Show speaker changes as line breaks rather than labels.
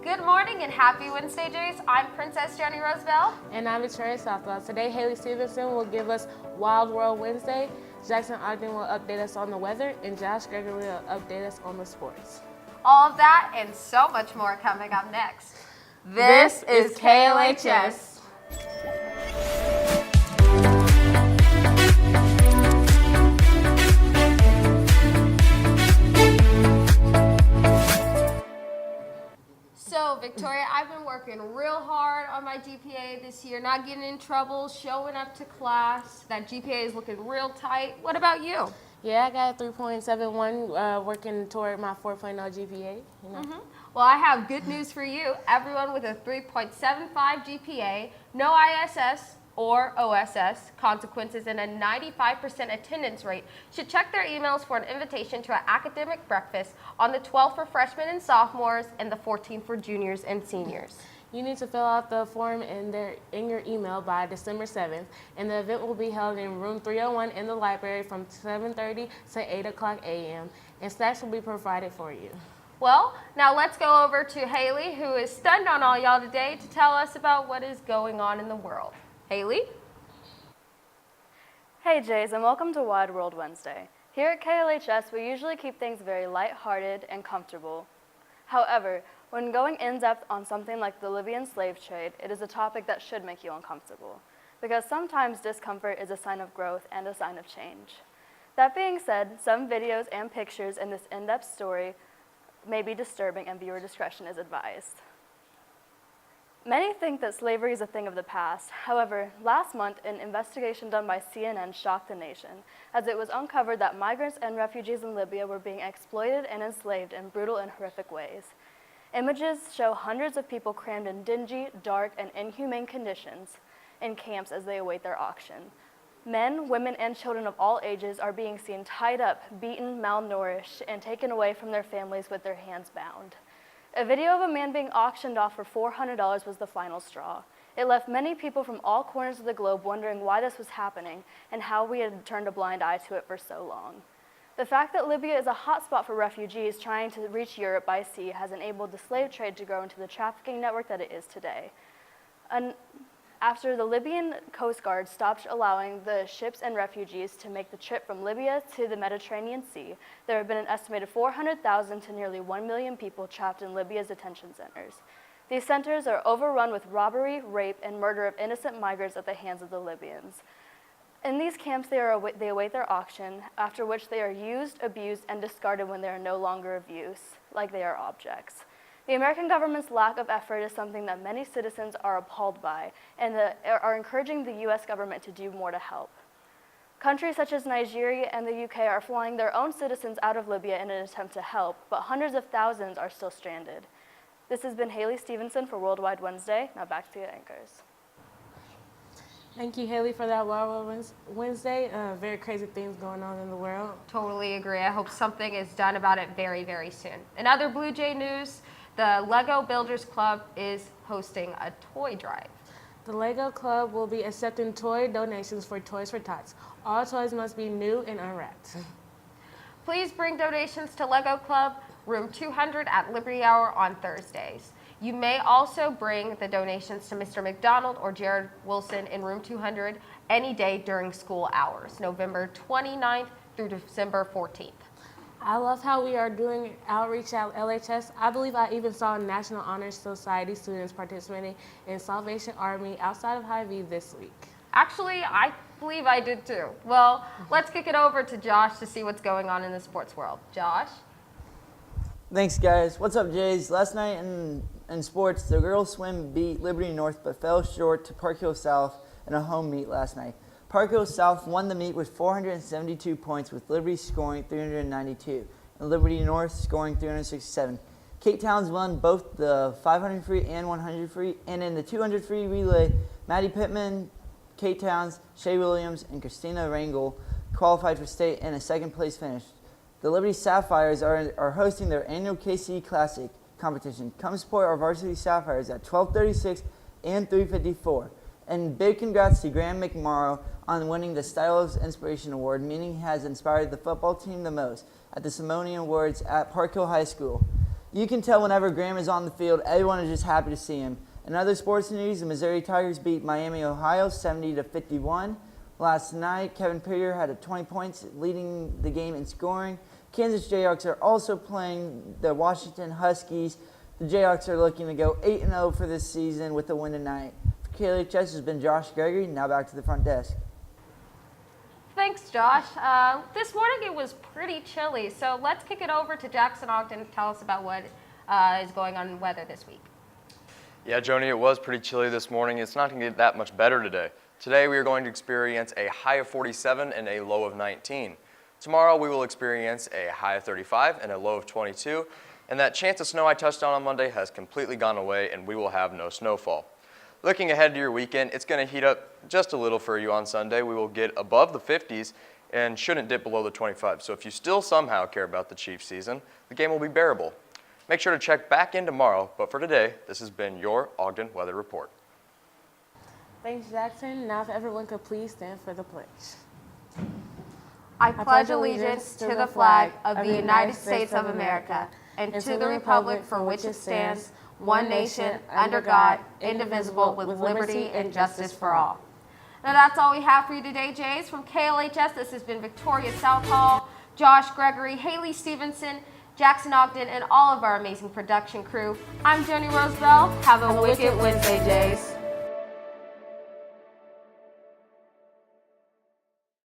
Good morning and happy Wednesday, Jays. I'm Princess Jenny Roosevelt.
And I'm Victoria Southwell. Today, Haley Stevenson will give us Wild World Wednesday. Jackson Ogden will update us on the weather, and Josh Gregory will update us on the sports.
All of that and so much more coming up next. This is KLHS. So, Victoria, I've been working real hard on my GPA this year, not getting in trouble, showing up to class. That GPA is looking real tight. What about you?
Yeah, I got a 3.71 working toward my 4.0 GPA.
Well, I have good news for you. Everyone with a 3.75 GPA, no ISS or OSS consequences, and a 95% attendance rate should check their emails for an invitation to an academic breakfast on the 12th for freshmen and sophomores and the 14th for juniors and seniors.
You need to fill out the form in your email by December 7th, and the event will be held in room 301 in the library from 7:30 to 8 o'clock a.m., and snacks will be provided for you.
Well, now let's go over to Haley, who is stunned on all y'all today, to tell us about what is going on in the world. Haley?
Hey Jays, and welcome to Wide World Wednesday. Here at KLHS, we usually keep things very lighthearted and comfortable. However, when going in-depth on something like the Libyan slave trade, it is a topic that should make you uncomfortable, because sometimes discomfort is a sign of growth and a sign of change. That being said, some videos and pictures in this in-depth story may be disturbing, and viewer discretion is advised. Many think that slavery is a thing of the past. However, last month, an investigation done by CNN shocked the nation, as it was uncovered that migrants and refugees in Libya were being exploited and enslaved in brutal and horrific ways. Images show hundreds of people crammed in dingy, dark, and inhumane conditions in camps as they await their auction. Men, women, and children of all ages are being seen tied up, beaten, malnourished, and taken away from their families with their hands bound. A video of a man being auctioned off for $400 was the final straw. It left many people from all corners of the globe wondering why this was happening and how we had turned a blind eye to it for so long. The fact that Libya is a hotspot for refugees trying to reach Europe by sea has enabled the slave trade to grow into the trafficking network that it is today. After the Libyan Coast Guard stopped allowing the ships and refugees to make the trip from Libya to the Mediterranean Sea, there have been an estimated 400,000 to nearly 1 million people trapped in Libya's detention centers. These centers are overrun with robbery, rape, and murder of innocent migrants at the hands of the Libyans. In these camps, they await their auction, after which they are used, abused, and discarded when they are no longer of use, like they are objects. The American government's lack of effort is something that many citizens are appalled by and are encouraging the U.S. government to do more to help. Countries such as Nigeria and the UK are flying their own citizens out of Libya in an attempt to help, but hundreds of thousands are still stranded. This has been Haley Stevenson for Worldwide Wednesday. Now back to the anchors.
Thank you, Haley, for that Wild World Wednesday. Very crazy things going on in the world.
Totally agree. I hope something is done about it very, very soon. In other Blue Jay news, the Lego Builders Club is hosting a toy drive.
The Lego Club will be accepting toy donations for Toys for Tots. All toys must be new and unwrapped.
Please bring donations to Lego Club, room 200 at Liberty Hour on Thursdays. You may also bring the donations to Mr. McDonald or Jared Wilson in room 200 any day during school hours, November 29th through December 14th.
I love how we are doing outreach at LHS. I believe I even saw National Honor Society students participating in Salvation Army outside of Hy-Vee this week.
Actually, I believe I did too. Well, let's kick it over to Josh to see what's going on in the sports world. Josh?
Thanks, guys. What's up, Jays? Last night in sports, the girls swim beat Liberty North but fell short to Park Hill South in a home meet last night. Park Hill South won the meet with 472 points, with Liberty scoring 392 and Liberty North scoring 367. Cape Towns won both the 500 free and 100 free, and in the 200 free relay, Maddie Pittman, Cape Towns, Shay Williams, and Christina Rangel qualified for state in a second-place finish. The Liberty Sapphires are hosting their annual KC Classic competition. Come support our varsity Sapphires at 12:36 and 3:54. And big congrats to Graham McMorrow on winning the Style of Inspiration Award, meaning he has inspired the football team the most at the Simonian Awards at Park Hill High School. You can tell whenever Graham is on the field, everyone is just happy to see him. In other sports news, the Missouri Tigers beat Miami, Ohio 70-51. Last night, Kevin Peter had 20 points, leading the game in scoring. Kansas Jayhawks are also playing the Washington Huskies. The Jayhawks are looking to go 8-0 for this season with a win tonight. For KLHS has been Josh Gregory. Now back to the front desk.
Thanks, Josh. This morning it was pretty chilly, so let's kick it over to Jackson Ogden to tell us about what is going on in weather this week.
Yeah, Joni, it was pretty chilly this morning. It's not going to get that much better today. Today we are going to experience a high of 47 and a low of 19. Tomorrow we will experience a high of 35 and a low of 22. And that chance of snow I touched on Monday has completely gone away, and we will have no snowfall. Looking ahead to your weekend, it's going to heat up just a little for you on Sunday. We will get above the 50s and shouldn't dip below the 25. So if you still somehow care about the Chiefs season, the game will be bearable. Make sure to check back in tomorrow, but for today, this has been your Ogden Weather Report.
Thanks, Jackson. Now if everyone could please stand for the pledge.
I pledge allegiance to the flag of the United States of America and to the republic for which it stands, one nation, under God, indivisible, with liberty and justice for all. Now that's all we have for you today, Jays. From KLHS, this has been Victoria Southall, Josh Gregory, Haley Stevenson, Jackson Ogden, and all of our amazing production crew. I'm Joni Rosebell. Have a wicked Wednesday, Jays.